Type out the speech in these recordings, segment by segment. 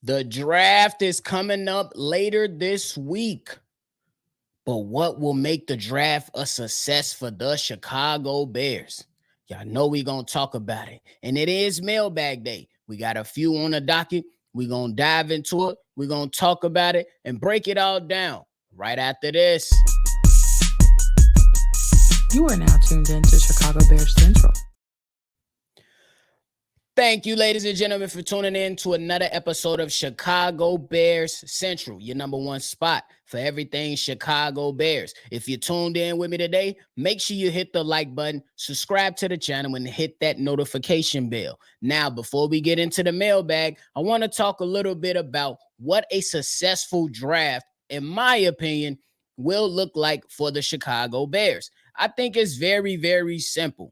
The draft is coming up later this week. But what will make the draft a success for the Chicago Bears? Y'all know we going to talk about it. And it is Mailbag Day. We got a few on the docket. We're going to dive into it. We're going to talk about it and break it all down right after this. You are now tuned in to Chicago Bears Central. Thank you, ladies and gentlemen, for tuning in to another episode of Chicago Bears Central, your number one spot for everything Chicago Bears. If you tuned in with me today, make sure you hit the like button, subscribe to the channel, and hit that notification bell. Now, before we get into the mailbag, I want to talk a little bit about what a successful draft, in my opinion, will look like for the Chicago Bears. I think it's very, very simple.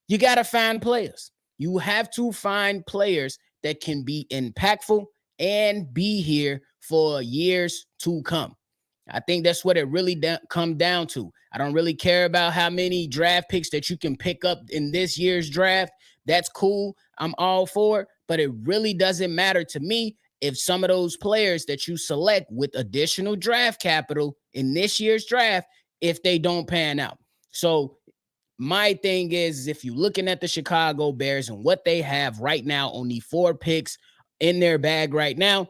You got to find players. You have to find players that can be impactful and be here for years to come. I think that's what it really come down to. I don't really care about how many draft picks that you can pick up in this year's draft. That's cool. I'm all for it. But it really doesn't matter to me if some of those players that you select with additional draft capital in this year's draft, if they don't pan out. So my thing is, if you're looking at the Chicago Bears and what they have right now, only 4 picks in their bag right now,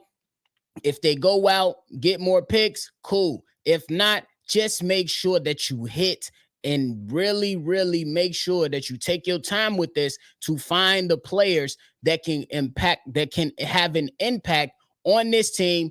if they go out, get more picks, cool. If not, just make sure that you hit and really, really make sure that you take your time with this to find the players that can have an impact on this team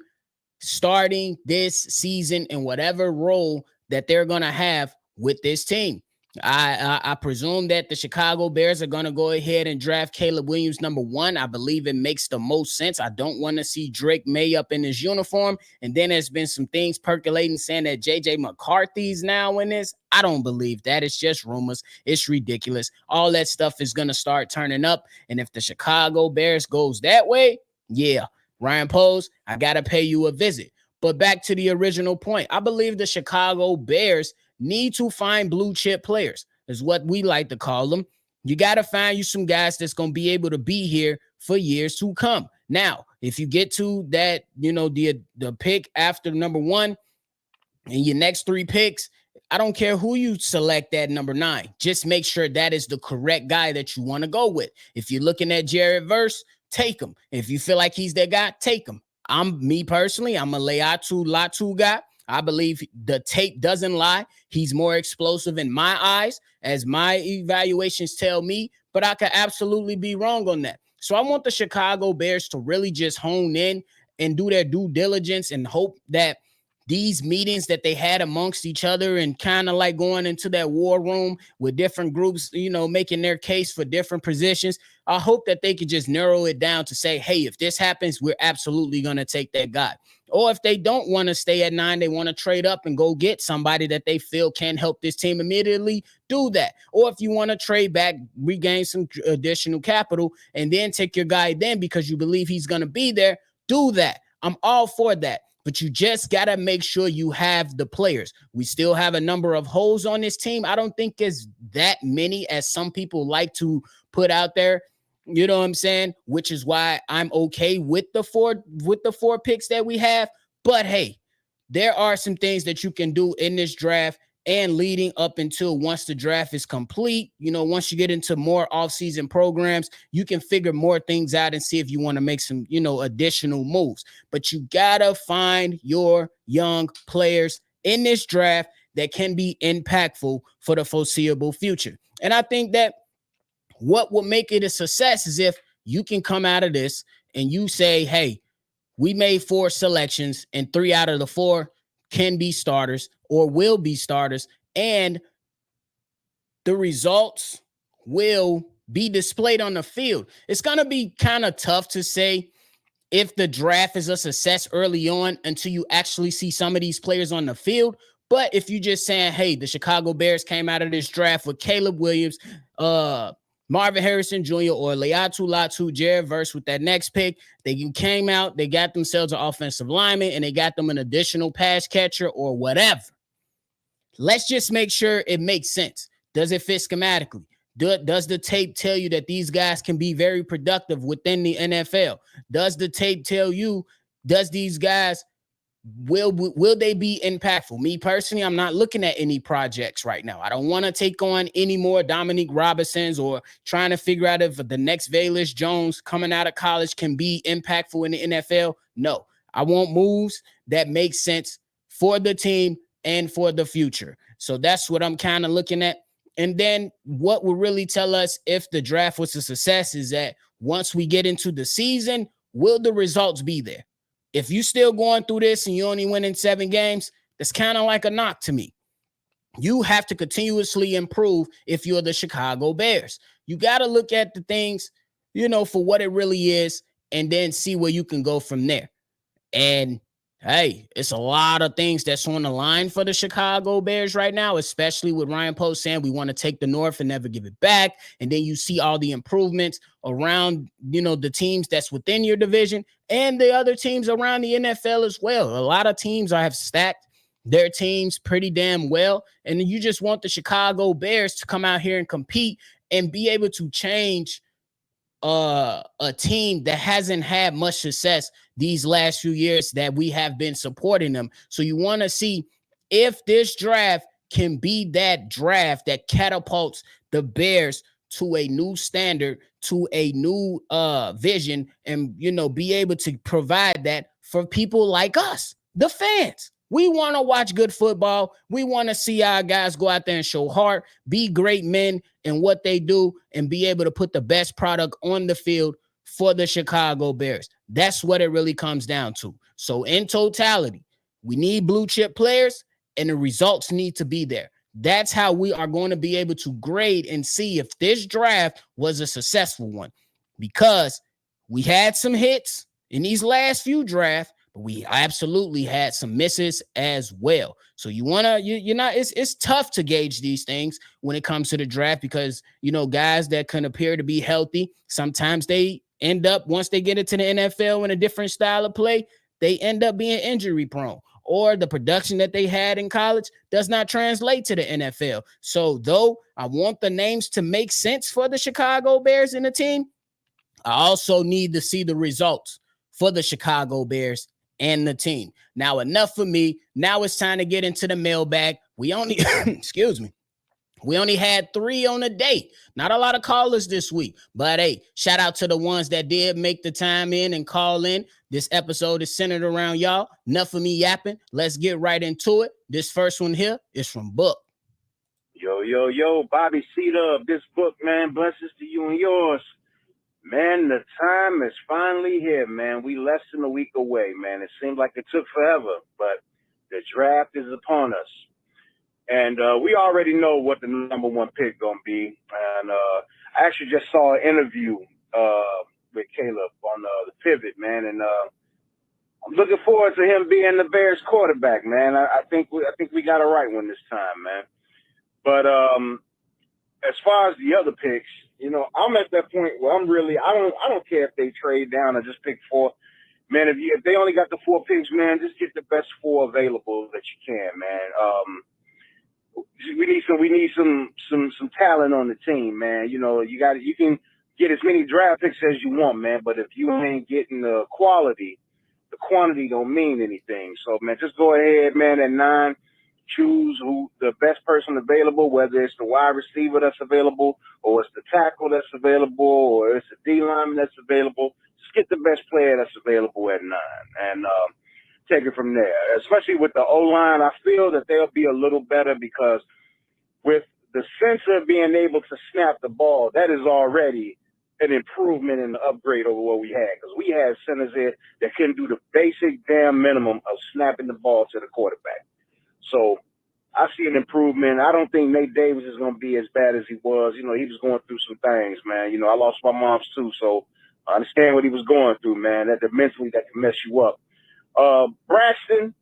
starting this season in whatever role that they're going to have with this team. I presume that the Chicago Bears are going to go ahead and draft Caleb Williams number 1. I believe it makes the most sense. I don't want to see Drake May up in his uniform. And then there's been some things percolating saying that J.J. McCarthy's now in this. I don't believe that. It's just rumors. It's ridiculous. All that stuff is going to start turning up. And if the Chicago Bears goes that way, yeah, Ryan Poles, I got to pay you a visit. But back to the original point, I believe the Chicago Bears need to find blue chip players, is what we like to call them. You got to find you some guys that's going to be able to be here for years to come. Now, if you get to that, the pick after number 1 and your next 3 picks, I don't care who you select at number 9. Just make sure that is the correct guy that you want to go with. If you're looking at Jared Verse, take him. If you feel like he's that guy, take him. Me personally, I'm a Latu guy. I believe the tape doesn't lie. He's more explosive in my eyes, as my evaluations tell me, but I could absolutely be wrong on that. So I want the Chicago Bears to really just hone in and do their due diligence and hope that these meetings that they had amongst each other and kind of like going into that war room with different groups, making their case for different positions. I hope that they could just narrow it down to say, hey, if this happens, we're absolutely going to take that guy. Or if they don't want to stay at 9, they want to trade up and go get somebody that they feel can help this team immediately, do that. Or if you want to trade back, regain some additional capital, and then take your guy then because you believe he's going to be there, do that. I'm all for that. But you just got to make sure you have the players. We still have a number of holes on this team. I don't think it's that many as some people like to put out there. You know what I'm saying? Which is why I'm okay with the four picks that we have. But hey, there are some things that you can do in this draft and leading up until once the draft is complete. Once you get into more offseason programs, you can figure more things out and see if you want to make some, additional moves. But you got to find your young players in this draft that can be impactful for the foreseeable future. And I think that what will make it a success is if you can come out of this and you say, hey, we made 4 selections and 3 out of the 4 can be starters or will be starters, and the results will be displayed on the field. It's going to be kind of tough to say if the draft is a success early on until you actually see some of these players on the field. But if you're just saying, hey, the Chicago Bears came out of this draft with Caleb Williams, Marvin Harrison Jr. or Latu, Jared Verse with that next pick. They came out, they got themselves an offensive lineman, and they got them an additional pass catcher or whatever. Let's just make sure it makes sense. Does it fit schematically? Does the tape tell you that these guys can be very productive within the NFL? Does the tape tell you, does these guys, will they be impactful? Me personally, I'm not looking at any projects right now. I don't want to take on any more Dominique Robinsons or trying to figure out if the next Velus Jones coming out of college can be impactful in the NFL. No, I want moves that make sense for the team and for the future. So that's what I'm kind of looking at. And then what will really tell us if the draft was a success is that once we get into the season, will the results be there? If you still going through this and you only win in 7 games, that's kind of like a knock to me. You have to continuously improve if you're the Chicago Bears. You got to look at the things, for what it really is, and then see where you can go from there. And hey, it's a lot of things that's on the line for the Chicago Bears right now, especially with Ryan Post saying we want to take the North and never give it back. And then you see all the improvements around, the teams that's within your division and the other teams around the NFL as well. A lot of teams have stacked their teams pretty damn well. And you just want the Chicago Bears to come out here and compete and be able to change a team that hasn't had much success these last few years that we have been supporting them. So you want to see if this draft can be that draft that catapults the Bears to a new standard, to a new vision, and be able to provide that for people like us, the fans. We want to watch good football. We want to see our guys go out there and show heart, be great men in what they do, and be able to put the best product on the field for the Chicago Bears. That's what it really comes down to. So in totality, we need blue chip players, and the results need to be there. That's how we are going to be able to grade and see if this draft was a successful one, because we had some hits in these last few drafts, but we absolutely had some misses as well. So it's tough to gauge these things when it comes to the draft, because, guys that can appear to be healthy, sometimes they end up, once they get into the NFL in a different style of play, they end up being injury prone, or the production that they had in college does not translate to the NFL. So though I want the names to make sense for the Chicago Bears and the team, I also need to see the results for the Chicago Bears and the team. Now, enough for me. Now it's time to get into the mailbag. We only, we only had 3 on the day. Not a lot of callers this week, but hey, shout out to the ones that did make the time in and call in. This episode is centered around y'all. Enough of me yapping. Let's get right into it. This first one here is from Book. Yo, Bobby C-Dub, this Book, man, blessings to you and yours. Man, the time is finally here, man. We less than a week away, man. It seemed like it took forever, but the draft is upon us. And we already know what the number 1 pick going to be. And I actually just saw an interview with Caleb on the Pivot, man. And I'm looking forward to him being the Bears quarterback, man. I think we got a right one this time, man. But as far as the other picks, I'm at that point where I don't care if they trade down or just pick 4. Man, if they only got the 4 picks, man, just get the best 4 available that you can, man. We need some talent on the team, man. You can get as many draft picks as you want, man, but if you ain't getting the quality, the quantity don't mean anything. So, man, just go ahead, man, at 9. Choose who the best person available, whether it's the wide receiver that's available, or it's the tackle that's available, or it's the D lineman that's available. Just get the best player that's available at 9 and take it from there. Especially with the O-line, I feel that they'll be a little better, because with the center being able to snap the ball, that is already an improvement and an upgrade over what we had, because we had centers there that couldn't do the basic damn minimum of snapping the ball to the quarterback. So I see an improvement. I don't think Nate Davis is going to be as bad as he was. He was going through some things, man. I lost my mom's too, so I understand what he was going through, man. That mentally that can mess you up. Braxton,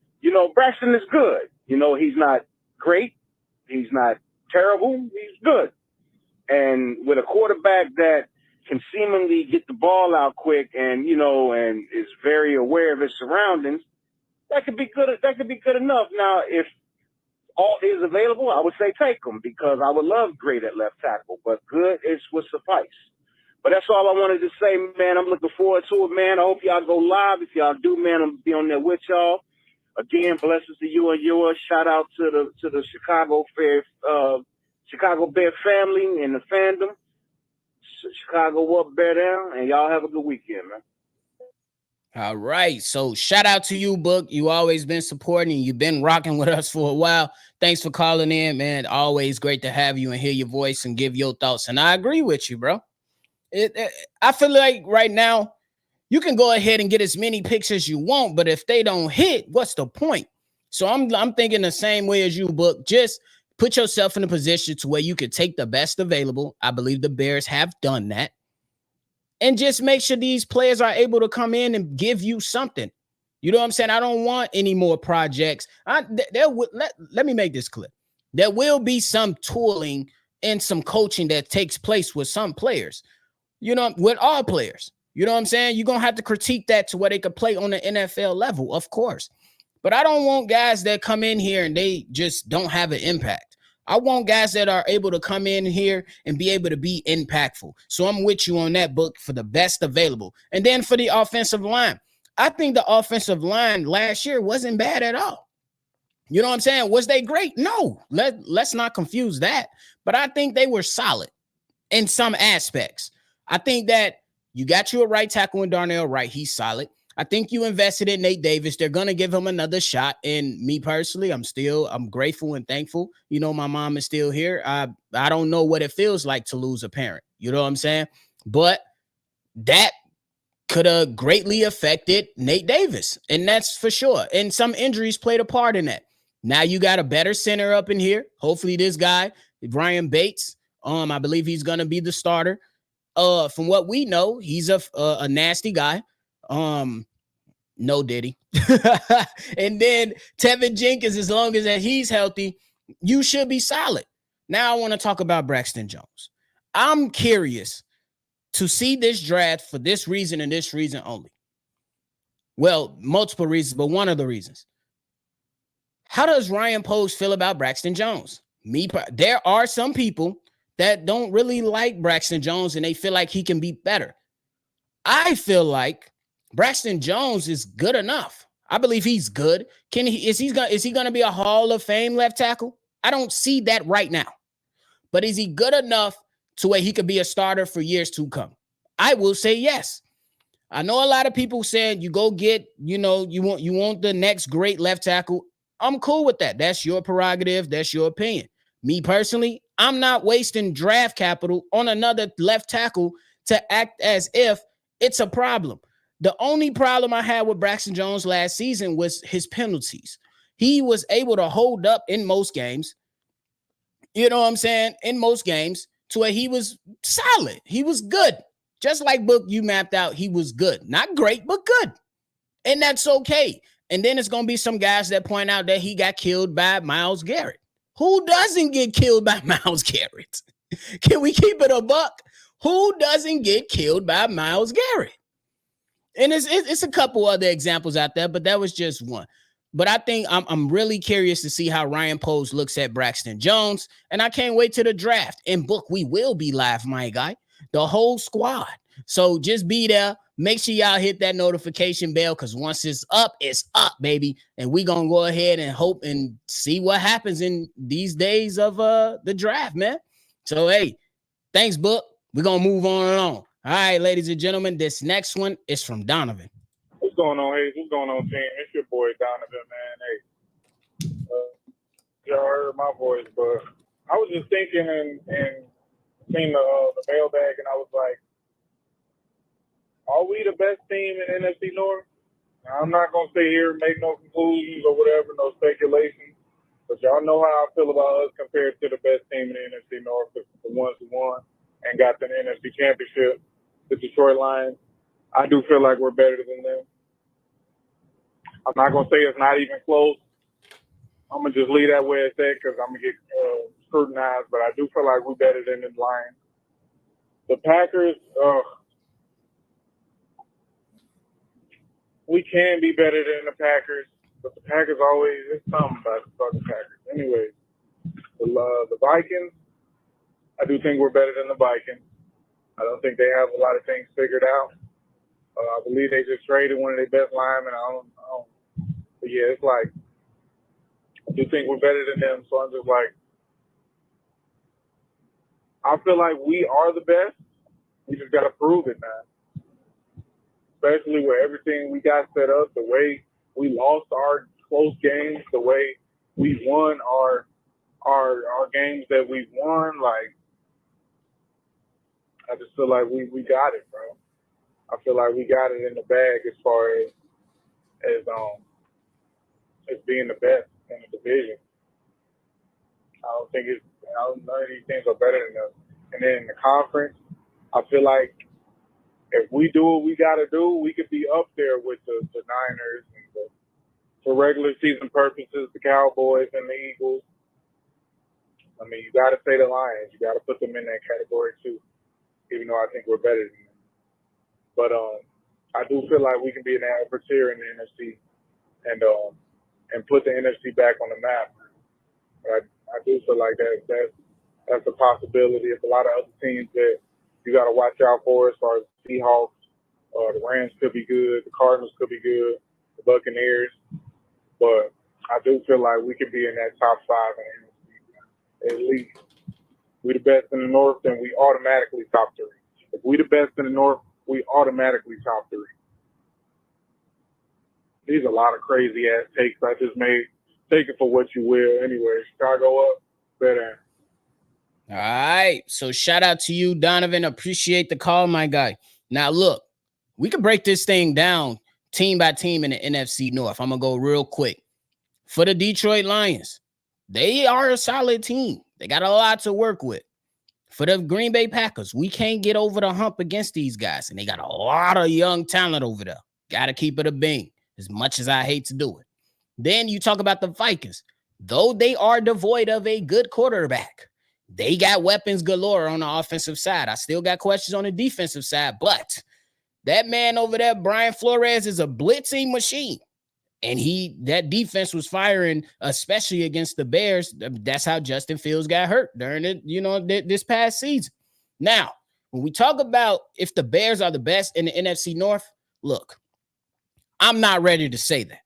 Braxton is good. He's not great. He's not terrible. He's good. And with a quarterback that can seemingly get the ball out quick and is very aware of his surroundings, that could be good. That could be good enough. Now, if all is available, I would say take them because I would love great at left tackle, but good is would suffice. But that's all I wanted to say, man. I'm looking forward to it, man. I hope y'all go live. If y'all do, man, I'm be on there with y'all. Again, blessings to you and yours. Shout out to the Chicago Bear family and the fandom. Chicago up, bear down, and y'all have a good weekend, man. All right. So shout out to you, Book. You always been supporting. You've been rocking with us for a while. Thanks for calling in, man. Always great to have you and hear your voice and give your thoughts. And I agree with you, bro. I feel like right now you can go ahead and get as many picks as you want, but if they don't hit, what's the point? So I'm thinking the same way as you, Book. Just put yourself in a position to where you could take the best available. I believe the Bears have done that. And just make sure these players are able to come in and give you something. You know what I'm saying? I don't want any more projects. Let me make this clear. There will be some tooling and some coaching that takes place with some players. You know, with all players. You know what I'm saying? You're going to have to critique that to where they could play on the NFL level, of course. But I don't want guys that come in here and they just don't have an impact. I want guys that are able to come in here and be able to be impactful. So I'm with you on that, Book, for the best available. And then for the offensive line, I think the offensive line last year wasn't bad at all. You know what I'm saying? Was they great? No, let's not confuse that. But I think they were solid in some aspects. I think that you got you a right tackle in Darnell Wright. He's solid. I think you invested in Nate Davis. They're going to give him another shot. And me personally, I'm grateful and thankful. You know, my mom is still here. I don't know what it feels like to lose a parent. You know what I'm saying? But that could have greatly affected Nate Davis. And that's for sure. And some injuries played a part in that. Now you got a better center up in here. Hopefully this guy, Brian Bates, I believe he's going to be the starter. From what we know, he's a nasty guy. No Diddy. And then Tevin Jenkins, as long as that he's healthy, you should be solid. Now I want to talk about Braxton Jones. I'm curious to see this draft for this reason and this reason only. Well, multiple reasons, but one of the reasons. How does Ryan Post feel about Braxton Jones? There are some people that don't really like Braxton Jones and they feel like he can be better. I feel like Braxton Jones is good enough. I believe he's good. Is he going to be a Hall of Fame left tackle? I don't see that right now. But is he good enough to where he could be a starter for years to come? I will say yes. I know a lot of people saying you go get, you want the next great left tackle. I'm cool with that. That's your prerogative. That's your opinion. Me personally, I'm not wasting draft capital on another left tackle to act as if it's a problem. The only problem I had with Braxton Jones last season was his penalties. He was able to hold up in most games. You know what I'm saying? In most games to where he was solid. He was good. Just like Book, you mapped out, he was good. Not great, but good. And that's okay. And then it's going to be some guys that point out that he got killed by Myles Garrett. Who doesn't get killed by Myles Garrett? Can we keep it a buck? Who doesn't get killed by Myles Garrett? And it's a couple other examples out there, but that was just one. But I think I'm really curious to see how Ryan Post looks at Braxton Jones, and I can't wait to the draft. And Book, we will be live, my guy, the whole squad. So just be there. Make sure y'all hit that notification bell because once it's up, baby. And we're going to go ahead and hope and see what happens in these days of the draft, man. So, hey, thanks, Book. We're going to move on and on. All right, ladies and gentlemen, this next one is from Donovan. What's going on, Hayes? What's going on, team? It's your boy, Donovan, man. Hey, y'all heard my voice, but I was just thinking and seeing the mailbag, and I was like, are we the best team in NFC North? Now, I'm not going to sit here and make no conclusions or whatever, no speculation, but y'all know how I feel about us compared to the best team in the NFC North, the ones who won and got the NFC Championship, the Detroit Lions. I do feel like we're better than them. I'm not going to say it's not even close. I'm going to just leave that where it's at because I'm going to get scrutinized, but I do feel like we're better than the Lions. The Packers, we can be better than the Packers, but the Packers always, it's something about the Packers. Anyways, the Vikings, I do think we're better than the Vikings. I don't think they have a lot of things figured out. I believe they just traded one of their best linemen. But yeah, it's like, I do think we're better than them. So I'm just like, I feel like we are the best. We just got to prove it now. Especially with everything we got set up, the way we lost our close games, the way we won our games that we won. Like, I just feel like we got it, bro. I feel like we got it in the bag as far as being the best in the division. None of these teams are better than us. And then in the conference, I feel like if we do what we got to do, we could be up there with the Niners and for regular season purposes, the Cowboys and the Eagles. I mean, you got to say the Lions. You got to put them in that category too, even though I think we're better than them. But I do feel like we can be in the upper tier in the NFC and put the NFC back on the map. But I do feel like that's a possibility. It's a lot of other teams that you got to watch out for as far as the Seahawks. The Rams could be good. The Cardinals could be good. The Buccaneers. But I do feel like we could be in that top 5 in the NFC. At least. We're the best in the North, then we automatically top 3. If we're the best in the North, we automatically top 3. These are a lot of crazy-ass takes I just made. Take it for what you will. Anyway, Chicago up, better. All right. So shout out to you, Donovan. Appreciate the call, my guy. Now, look, we can break this thing down team by team in the NFC North. I'm going to go real quick. For the Detroit Lions, they are a solid team. They got a lot to work with. For the Green Bay Packers, we can't get over the hump against these guys, and they got a lot of young talent over there. Got to keep it a bean, as much as I hate to do it. Then you talk about the Vikings. Though they are devoid of a good quarterback, they got weapons galore on the offensive side. I still got questions on the defensive side, but that man over there, Brian Flores, is a blitzing machine. And that defense was firing, especially against the Bears. That's how Justin Fields got hurt during it, this past season. Now, when we talk about if the Bears are the best in the NFC North, look, I'm not ready to say that.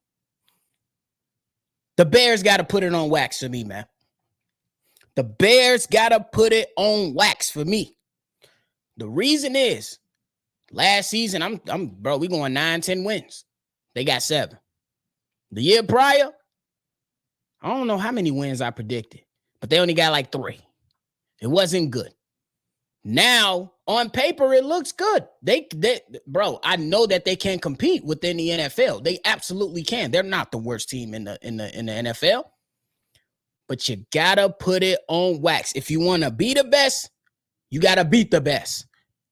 The Bears got to put it on wax for me, man. The Bears got to put it on wax for me. The reason is, last season, we going 9-10 wins. They got 7. The year prior, I don't know how many wins I predicted, but they only got like 3. It wasn't good. Now, on paper, it looks good. I know that they can compete within the NFL. They absolutely can. They're not the worst team in the NFL. But you gotta put it on wax. If you want to be the best, you gotta beat the best.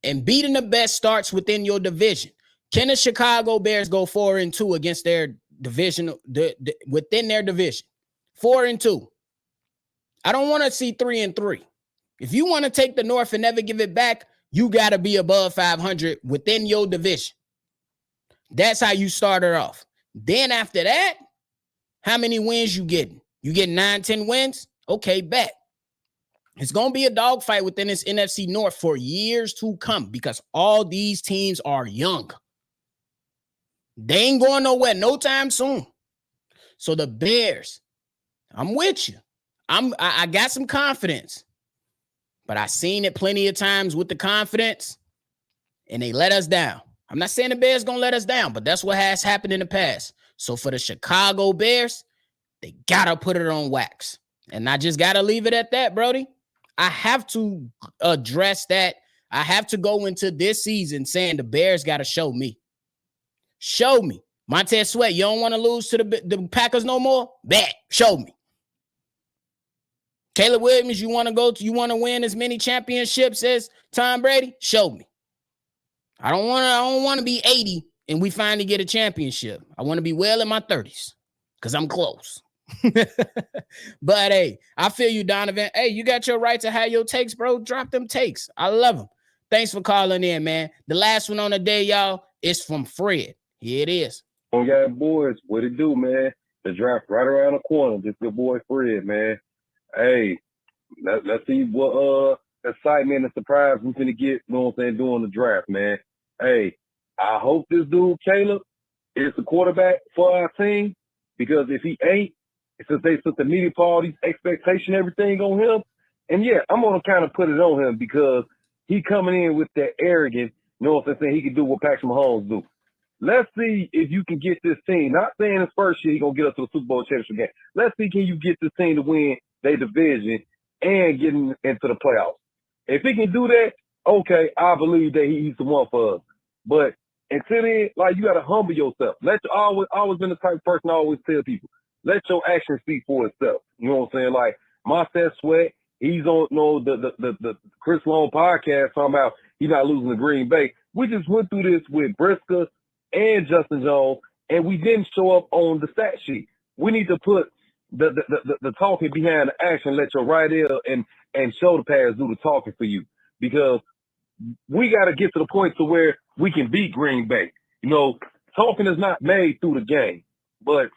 And beating the best starts within your division. Can the Chicago Bears go 4-2 against their division, within their division? 4-2. I don't want to see 3-3. If you want to take the North and never give it back, you got to be above 500 within your division. That's how you started off. Then after that, how many wins you getting? You get 9-10 wins? Okay, bet. It's going to be a dogfight within this NFC North for years to come because all these teams are young. They ain't going nowhere no time soon. So the Bears, I'm with you. I got some confidence. But I seen it plenty of times with the confidence, and they let us down. I'm not saying the Bears going to let us down, but that's what has happened in the past. So for the Chicago Bears, they got to put it on wax. And I just got to leave it at that, Brody. I have to address that. I have to go into this season saying the Bears got to show me. Show me. Montez Sweat, you don't want to lose to the Packers no more? Bet. Show me. Caleb Williams, you want to win as many championships as Tom Brady? Show me. I don't want to be 80 and we finally get a championship. I want to be well in my 30s because I'm close. But hey, I feel you, Donovan. Hey, you got your right to have your takes, bro. Drop them takes. I love them. Thanks for calling in, man. The last one on the day, y'all, is from Fred. Here it is. Yeah, boys, what it do, man? The draft right around the corner. Just your boy Fred, man. Hey, let's see what excitement and surprise we finna get, you know what I'm saying, during the draft, man. Hey, I hope this dude, Caleb, is the quarterback for our team, because if he ain't, since they took the media for all these expectation, everything on him, and yeah, I'm gonna kind of put it on him because he coming in with that arrogance, you know what I'm saying, he can do what Patrick Mahomes do. Let's see if you can get this team. Not saying his first year he's going to get us to the Super Bowl championship game. Let's see, can you get this team to win their division and get into the playoffs? If he can do that, okay, I believe that he's the one for us. But until then, like, you got to humble yourself. Always been the type of person I always tell people, let your actions speak for itself. You know what I'm saying? Like, Montez Sweat, he's on the Chris Long podcast talking about he's not losing to Green Bay. We just went through this with Briscoe and Justin Jones, and we didn't show up on the stat sheet. We need to put the talking behind the action, let your right ear and shoulder pads do the talking for you, because we got to get to the point to where we can beat Green Bay. You know, talking is not made through the game. But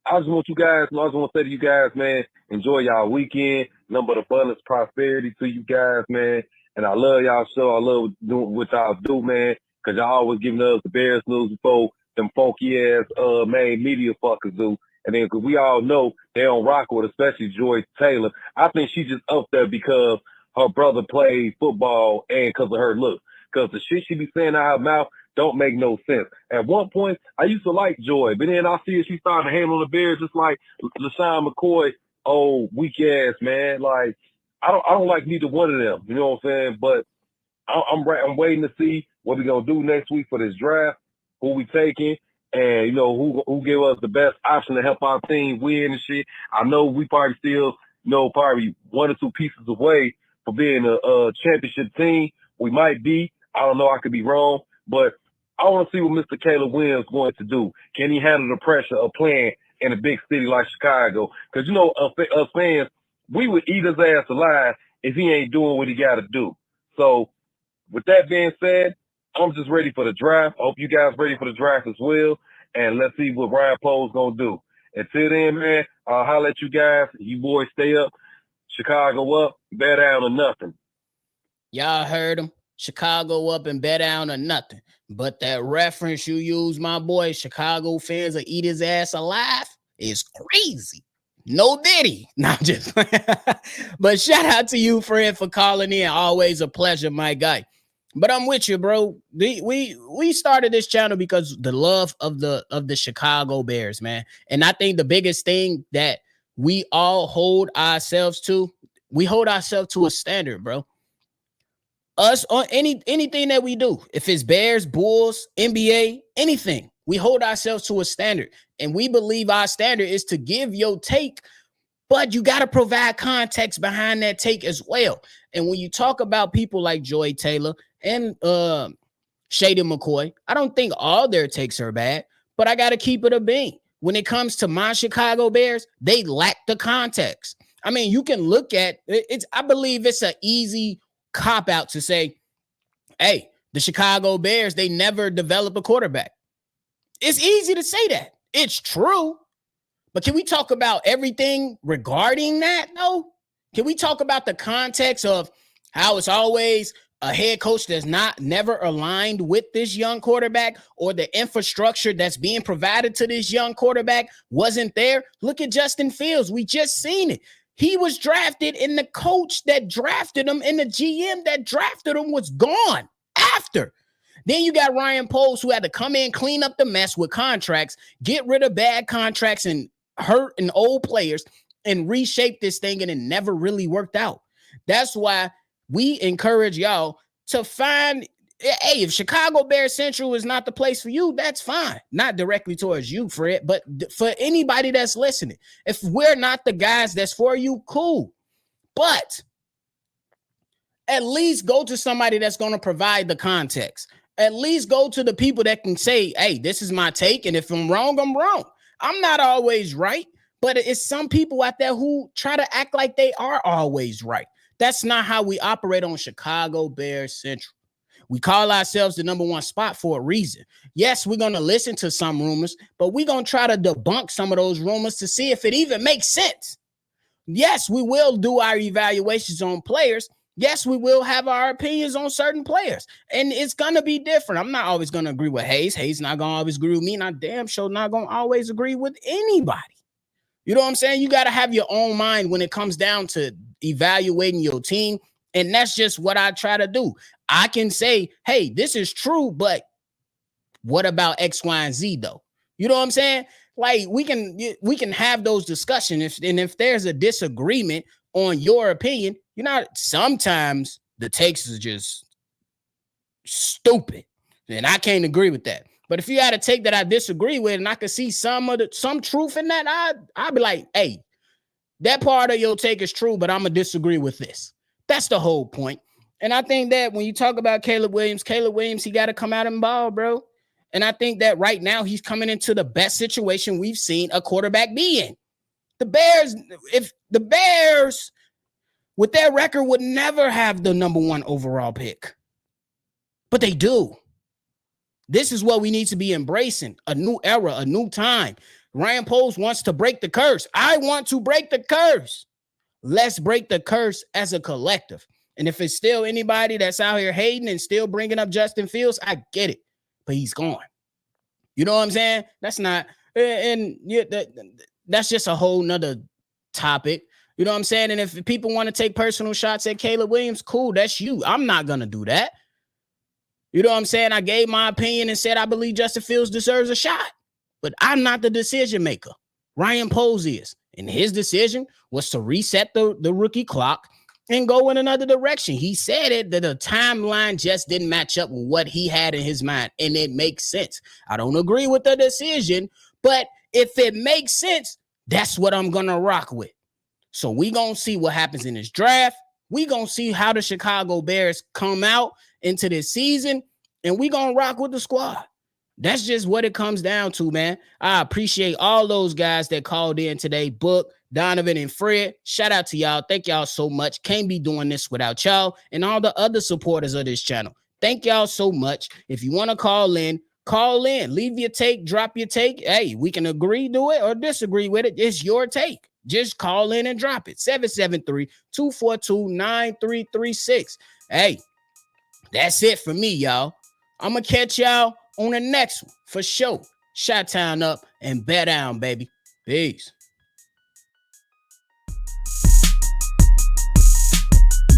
I just want to say to you guys, man, enjoy y'all weekend. Number of abundance, prosperity to you guys, man. And I love y'all show. I love doing what y'all do, man, because y'all always giving us the Bears news before them funky-ass main media fuckers do. And then, because we all know they don't rock with, especially Joy Taylor. I think she just up there because her brother played football and because of her look. Because the shit she be saying out her mouth don't make no sense. At one point, I used to like Joy, but then I see her, she started to handle the Bears just like LaShawn McCoy, weak ass, man. Like, I don't like neither one of them. You know what I'm saying? But I'm waiting to see what we're going to do next week for this draft, who we taking, and, you know, who give us the best option to help our team win and shit. I know we probably still, you know, probably one or two pieces away for being a championship team. We might be. I don't know. I could be wrong. But I want to see what Mr. Caleb Williams is going to do. Can he handle the pressure of playing in a big city like Chicago? Because, you know, us fans, we would eat his ass alive if he ain't doing what he got to do. So, with that being said, I'm just ready for the draft. I hope you guys ready for the draft as well. And let's see what Ryan Poe's going to do. Until then, man, I'll holler at you guys. You boys stay up. Chicago up, bet down or nothing. Y'all heard him. Chicago up and bet down or nothing. But that reference you use, my boy, Chicago fans will eat his ass alive, is crazy. No Diddy. Not just but shout out to you, Fred, for calling in. Always a pleasure, my guy. But I'm with you, bro. We started this channel because the love of the Chicago Bears, man. And I think the biggest thing that we all hold ourselves to, we hold ourselves to a standard, bro. Us on anything that we do, if it's Bears, Bulls, NBA, anything, we hold ourselves to a standard. And we believe our standard is to give your take, but you got to provide context behind that take as well. And when you talk about people like Joy Taylor and Shady McCoy, I don't think all their takes are bad, but I got to keep it a bean. When it comes to my Chicago Bears, they lack the context. I mean, you can look at it. I believe it's an easy cop out to say, hey, the Chicago Bears, they never develop a quarterback. It's easy to say that. It's true. But can we talk about everything regarding that, though? Can we talk about the context of how it's always a head coach that's never aligned with this young quarterback, or the infrastructure that's being provided to this young quarterback wasn't there? Look at Justin Fields. We just seen it. He was drafted, and the coach that drafted him and the GM that drafted him was gone after. Then you got Ryan Poles, who had to come in, clean up the mess with contracts, get rid of bad contracts and hurt and old players, and reshape this thing, and it never really worked out. That's why we encourage y'all to find, hey, if Chicago Bears Central is not the place for you, that's fine. Not directly towards you, Fred, but for anybody that's listening. If we're not the guys that's for you, cool. But at least go to somebody that's going to provide the context. At least go to the people that can say, hey, this is my take, and if I'm wrong, I'm wrong. I'm not always right, but it's some people out there who try to act like they are always right. That's not how we operate on Chicago Bears Central. We call ourselves the number one spot for a reason. Yes, we're going to listen to some rumors, but we're going to try to debunk some of those rumors to see if it even makes sense. Yes, we will do our evaluations on players. Yes, we will have our opinions on certain players, and it's going to be different. I'm not always going to agree with Hayes. Hayes not going to always agree with me, and I damn sure not going to always agree with anybody. You know what I'm saying? You got to have your own mind when it comes down to evaluating your team, and that's just what I try to do. I can say, hey, this is true, but what about X, Y, and Z, though? You know what I'm saying? Like, we can have those discussions, and if there's a disagreement on your opinion, sometimes the takes is just stupid, and I can't agree with that. But if you had a take that I disagree with, and I could see some truth in that, I'd be like, hey, that part of your take is true, but I'm gonna disagree with this. That's the whole point. And I think that when you talk about Caleb Williams, he got to come out and ball, bro. And I think that right now he's coming into the best situation we've seen a quarterback be in. The Bears, with their record, would never have the number one overall pick. But they do. This is what we need to be embracing. A new era, a new time. Ryan Poles wants to break the curse. I want to break the curse. Let's break the curse as a collective. And if it's still anybody that's out here hating and still bringing up Justin Fields, I get it. But he's gone. You know what I'm saying? That's not, and that's just a whole nother topic. You know what I'm saying? And if people want to take personal shots at Caleb Williams, cool, that's you. I'm not going to do that. You know what I'm saying? I gave my opinion and said I believe Justin Fields deserves a shot. But I'm not the decision maker. Ryan Poles is. And his decision was to reset the rookie clock and go in another direction. He said it, that the timeline just didn't match up with what he had in his mind. And it makes sense. I don't agree with the decision, but if it makes sense, that's what I'm going to rock with. So we going to see what happens in this draft. We going to see how the Chicago Bears come out into this season, and we going to rock with the squad. That's just what it comes down to, man. I appreciate all those guys that called in today. Book, Donovan, and Fred. Shout out to y'all. Thank y'all so much. Can't be doing this without y'all and all the other supporters of this channel. Thank y'all so much. If you want to call in, call in. Leave your take. Drop your take. Hey, we can agree to it or disagree with it. It's your take. Just call in and drop it. 773-242-9336. Hey, that's it for me, y'all. I'm going to catch y'all on the next one for sure. Shot Town up and bet down, baby. Peace.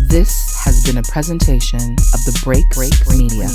This has been a presentation of the Break Media.